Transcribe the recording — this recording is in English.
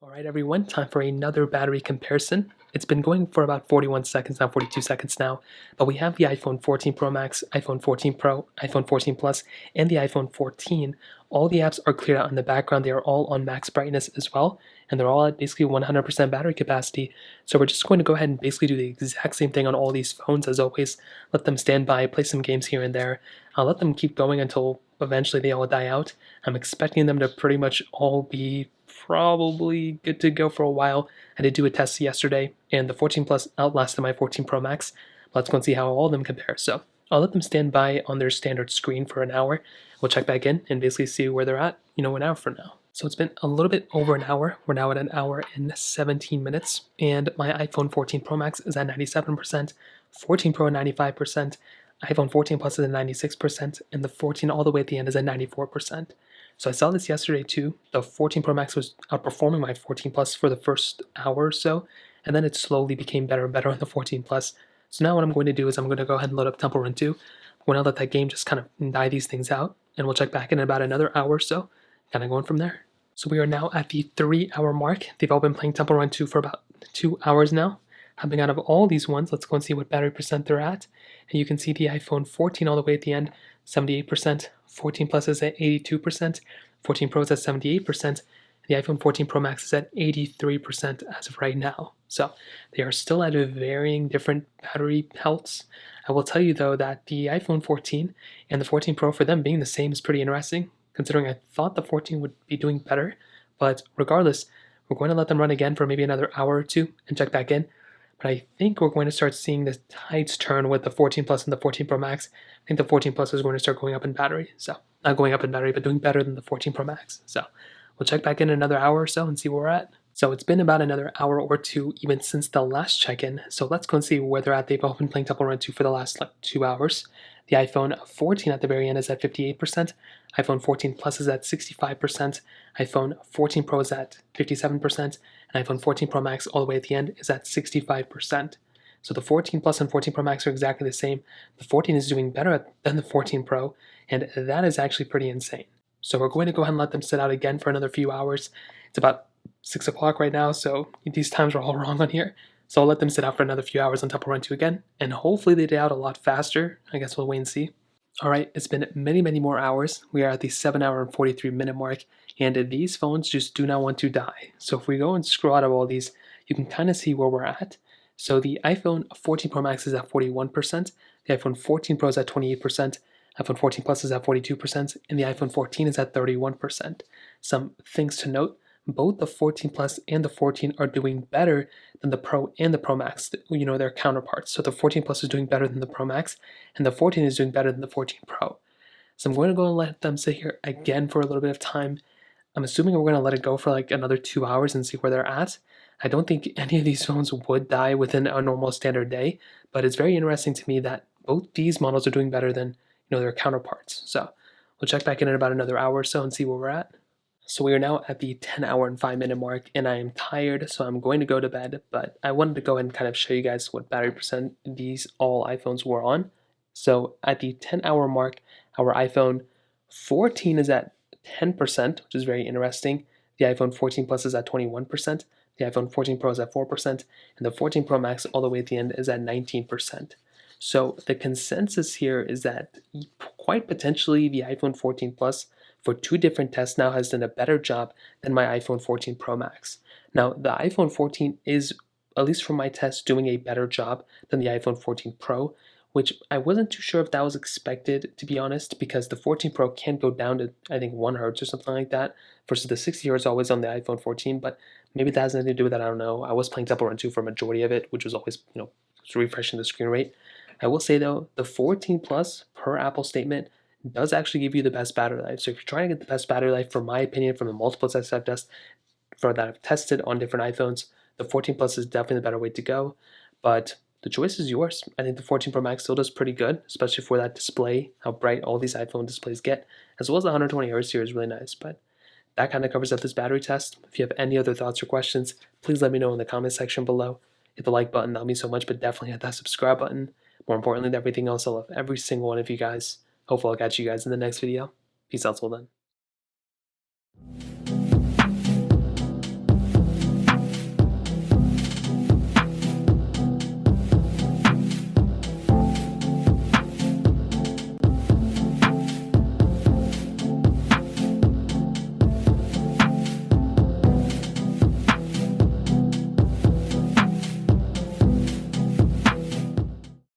All right, everyone, time for another battery comparison. It's been going for about 41 seconds now, 42 seconds now, but we have the iPhone 14 Pro Max, iPhone 14 Pro, iPhone 14 Plus, and the iPhone 14. All the apps are cleared out in the background. They are all on max brightness as well, and they're all at basically 100% battery capacity. So we're just going to go ahead and basically do the exact same thing on all these phones as always. Let them stand by, play some games here and there. I'll let them keep going until eventually they all die out. I'm expecting them to pretty much all be probably good to go for a while. I did do a test yesterday, and the 14 Plus outlasted my 14 Pro Max. Let's go and see how all of them compare. So I'll let them stand by on their standard screen for an hour. We'll check back in and basically see where they're at, an hour from now. So it's been a little bit over an hour. We're now at an hour and 17 minutes, and my iPhone 14 Pro Max is at 97%, 14 Pro 95%, iPhone 14 Plus is at 96%, and the 14 all the way at the end is at 94%. So I saw this yesterday too. The 14 Pro Max was outperforming my 14 Plus for the first hour or so, and then it slowly became better and better on the 14 Plus. So now what I'm going to do is I'm going to go ahead and load up Temple Run 2. I'm going to let that game just kind of die these things out, and we'll check back in about another hour or so, kind of going from there. So we are now at the 3-hour mark. They've all been playing Temple Run 2 for about 2 hours now. Hopping out of all these ones, let's go and see what battery percent they're at. And you can see the iPhone 14 all the way at the end, 78%, 14 Plus is at 82%, 14 Pro is at 78%, the iPhone 14 Pro Max is at 83% as of right now. So they are still at varying different battery healths. I will tell you though that the iPhone 14 and the 14 Pro, for them being the same, is pretty interesting, considering I thought the 14 would be doing better. But regardless, we're going to let them run again for maybe another hour or two and check back in. But I think we're going to start seeing the tides turn with the 14 Plus and the 14 Pro Max. I think the 14 Plus is going to start going up in battery. So, not going up in battery, but doing better than the 14 Pro Max. So, we'll check back in another hour or so and see where we're at. So, it's been about another hour or two even since the last check-in. So, let's go and see where they're at. They've all been playing Temple Run 2 for the last 2 hours. The iPhone 14 at the very end is at 58%. iPhone 14 Plus is at 65%. iPhone 14 Pro is at 57%. And iPhone 14 Pro Max all the way at the end is at 65%. So the 14 Plus and 14 Pro Max are exactly the same. The 14 is doing better than the 14 Pro, and that is actually pretty insane. So we're going to go ahead and let them sit out again for another few hours. It's about 6 o'clock right now, so these times are all wrong on here. So I'll let them sit out for another few hours on Temple Run 2 again, and hopefully they die out a lot faster. I guess we'll wait and see. Alright, it's been many, many more hours. We are at the 7-hour and 43-minute mark, and these phones just do not want to die. So if we go and scroll out of all these, you can kind of see where we're at. So the iPhone 14 Pro Max is at 41%, the iPhone 14 Pro is at 28%, iPhone 14 Plus is at 42%, and the iPhone 14 is at 31%. Some things to note: both the 14 Plus and the 14 are doing better than the Pro and the Pro Max, their counterparts. So the 14 Plus is doing better than the Pro Max, and the 14 is doing better than the 14 Pro. So I'm going to go and let them sit here again for a little bit of time. I'm assuming we're going to let it go for like another 2 hours and see where they're at. I don't think any of these phones would die within a normal standard day, but it's very interesting to me that both these models are doing better than their counterparts. So we'll check back in about another hour or so and see where we're at. So we are now at the 10-hour and 5-minute mark, and I am tired, so I'm going to go to bed, but I wanted to go ahead and kind of show you guys what battery percent these all iPhones were on. So at the 10-hour mark, our iPhone 14 is at 10%, which is very interesting. The iPhone 14 Plus is at 21%, the iPhone 14 Pro is at 4%, and the 14 Pro Max all the way at the end is at 19%. So the consensus here is that quite potentially the iPhone 14 Plus for 2 different tests now has done a better job than my iPhone 14 Pro Max. Now, the iPhone 14 is, at least for my test, doing a better job than the iPhone 14 Pro, which I wasn't too sure if that was expected, to be honest, because the 14 Pro can go down to, I think, 1 Hz or something like that, versus the 60 Hz always on the iPhone 14, but maybe that has nothing to do with that, I don't know. I was playing Temple Run 2 for a majority of it, which was always, refreshing the screen rate. I will say, though, the 14 Plus, per Apple statement, does actually give you the best battery life. So if you're trying to get the best battery life, from my opinion, from the multiple tests I've tested on different iPhones, the 14 Plus is definitely the better way to go. But the choice is yours. I think the 14 Pro Max still does pretty good, especially for that display, how bright all these iPhone displays get, as well as the 120 Hz here is really nice. But that kind of covers up this battery test. If you have any other thoughts or questions, please let me know in the comment section below. Hit the like button, that would mean so much, but definitely hit that subscribe button. More importantly than everything else, I love every single one of you guys. Hopefully I'll catch you guys in the next video. Peace out till then.